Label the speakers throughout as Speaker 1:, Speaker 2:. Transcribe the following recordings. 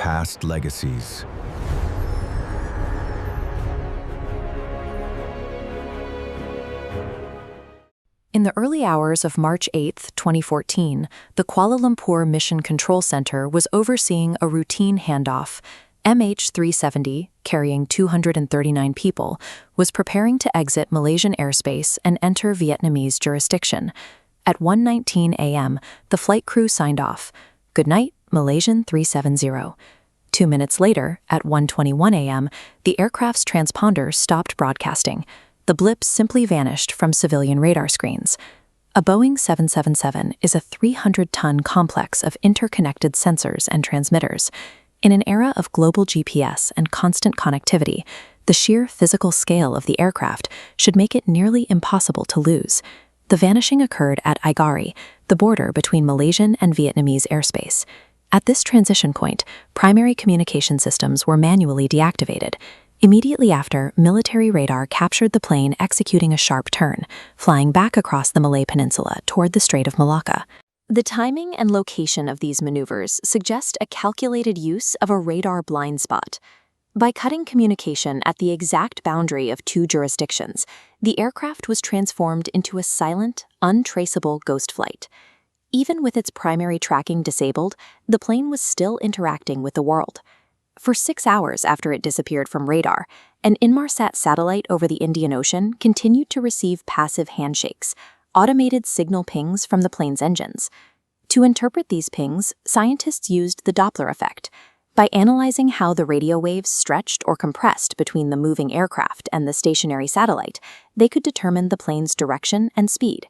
Speaker 1: Past legacies.
Speaker 2: In the early hours of March 8, 2014, the Kuala Lumpur Mission Control Center was overseeing a routine handoff. MH370, carrying 239 people, was preparing to exit Malaysian airspace and enter Vietnamese jurisdiction. At 1:19 a.m., the flight crew signed off. "Good night, Malaysian 370. 2 minutes later, at 1:21 a.m., the aircraft's transponder stopped broadcasting. The blip simply vanished from civilian radar screens. A Boeing 777 is a 300-ton complex of interconnected sensors and transmitters. In an era of global GPS and constant connectivity, the sheer physical scale of the aircraft should make it nearly impossible to lose. The vanishing occurred at Aigari, the border between Malaysian and Vietnamese airspace. At this transition point, primary communication systems were manually deactivated. Immediately after, military radar captured the plane executing a sharp turn, flying back across the Malay Peninsula toward the Strait of Malacca. The timing and location of these maneuvers suggest a calculated use of a radar blind spot. By cutting communication at the exact boundary of two jurisdictions, the aircraft was transformed into a silent, untraceable ghost flight. Even with its primary tracking disabled, the plane was still interacting with the world. For 6 hours after it disappeared from radar, an Inmarsat satellite over the Indian Ocean continued to receive passive handshakes, automated signal pings from the plane's engines. To interpret these pings, scientists used the Doppler effect. By analyzing how the radio waves stretched or compressed between the moving aircraft and the stationary satellite, they could determine the plane's direction and speed.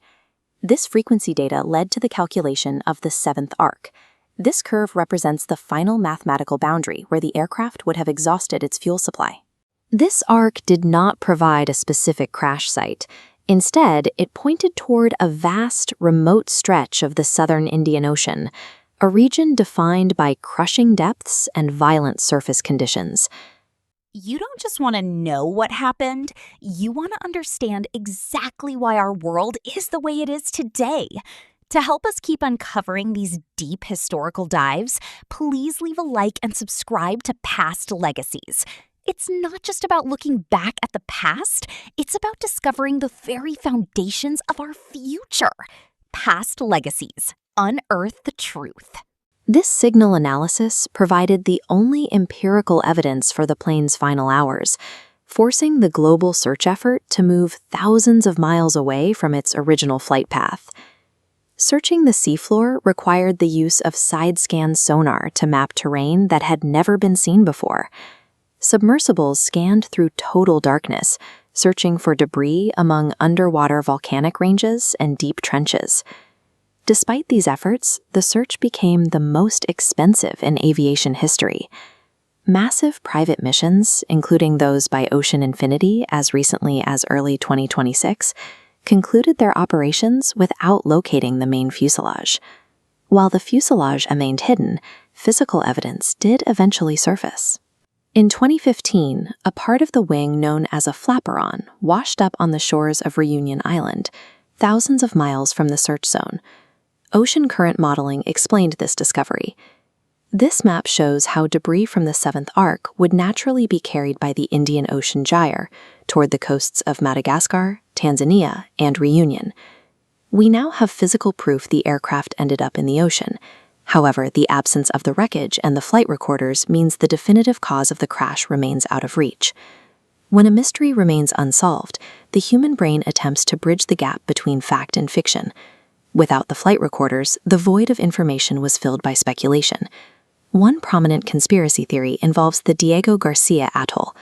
Speaker 2: This frequency data led to the calculation of the seventh arc. This curve represents the final mathematical boundary where the aircraft would have exhausted its fuel supply. This arc did not provide a specific crash site. Instead, it pointed toward a vast, remote stretch of the southern Indian Ocean, a region defined by crushing depths and violent surface conditions.
Speaker 3: You don't just want to know what happened, you want to understand exactly why our world is the way it is today. To help us keep uncovering these deep historical dives, please leave a like and subscribe to Past Legacies. It's not just about looking back at the past, it's about discovering the very foundations of our future. Past Legacies. Unearth the truth.
Speaker 2: This signal analysis provided the only empirical evidence for the plane's final hours, forcing the global search effort to move thousands of miles away from its original flight path. Searching the seafloor required the use of side-scan sonar to map terrain that had never been seen before. Submersibles scanned through total darkness, searching for debris among underwater volcanic ranges and deep trenches. Despite these efforts, the search became the most expensive in aviation history. Massive private missions, including those by Ocean Infinity as recently as early 2026, concluded their operations without locating the main fuselage. While the fuselage remained hidden, physical evidence did eventually surface. In 2015, a part of the wing known as a flaperon washed up on the shores of Reunion Island, thousands of miles from the search zone. Ocean current modeling explained this discovery. This map shows how debris from the seventh arc would naturally be carried by the Indian Ocean Gyre toward the coasts of Madagascar, Tanzania, and Reunion. We now have physical proof the aircraft ended up in the ocean. However, the absence of the wreckage and the flight recorders means the definitive cause of the crash remains out of reach. When a mystery remains unsolved, the human brain attempts to bridge the gap between fact and fiction. Without the flight recorders, the void of information was filled by speculation. One prominent conspiracy theory involves the Diego Garcia Atoll.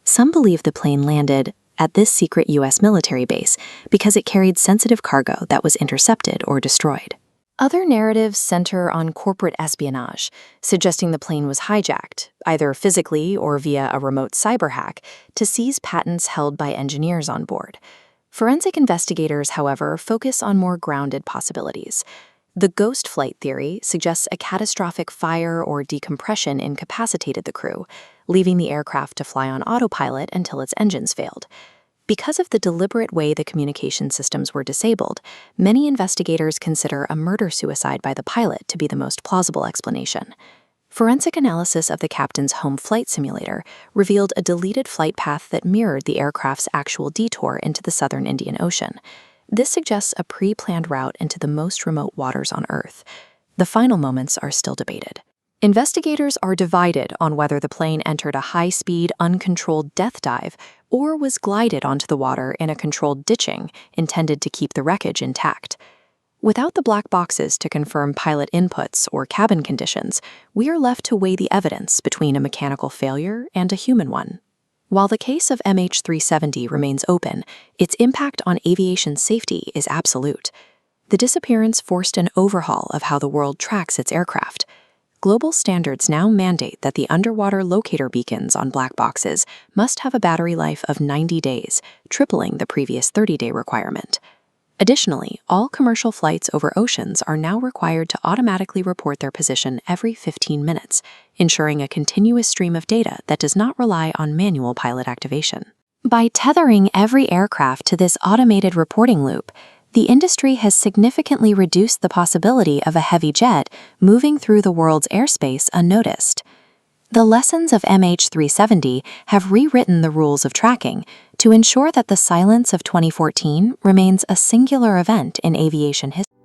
Speaker 2: Some believe the plane landed at this secret U.S. military base because it carried sensitive cargo that was intercepted or destroyed. Other narratives center on corporate espionage, suggesting the plane was hijacked, either physically or via a remote cyber hack, to seize patents held by engineers on board. Forensic investigators, however, focus on more grounded possibilities. The ghost flight theory suggests a catastrophic fire or decompression incapacitated the crew, leaving the aircraft to fly on autopilot until its engines failed. Because of the deliberate way the communication systems were disabled, many investigators consider a murder-suicide by the pilot to be the most plausible explanation. Forensic analysis of the captain's home flight simulator revealed a deleted flight path that mirrored the aircraft's actual detour into the southern Indian Ocean. This suggests a pre-planned route into the most remote waters on Earth. The final moments are still debated. Investigators are divided on whether the plane entered a high-speed, uncontrolled death dive or was glided onto the water in a controlled ditching intended to keep the wreckage intact. Without the black boxes to confirm pilot inputs or cabin conditions, we are left to weigh the evidence between a mechanical failure and a human one. While the case of MH370 remains open, its impact on aviation safety is absolute. The disappearance forced an overhaul of how the world tracks its aircraft. Global standards now mandate that the underwater locator beacons on black boxes must have a battery life of 90 days, tripling the previous 30-day requirement. Additionally, all commercial flights over oceans are now required to automatically report their position every 15 minutes, ensuring a continuous stream of data that does not rely on manual pilot activation. By tethering every aircraft to this automated reporting loop, the industry has significantly reduced the possibility of a heavy jet moving through the world's airspace unnoticed. The lessons of MH370 have rewritten the rules of tracking to ensure that the silence of 2014 remains a singular event in aviation history.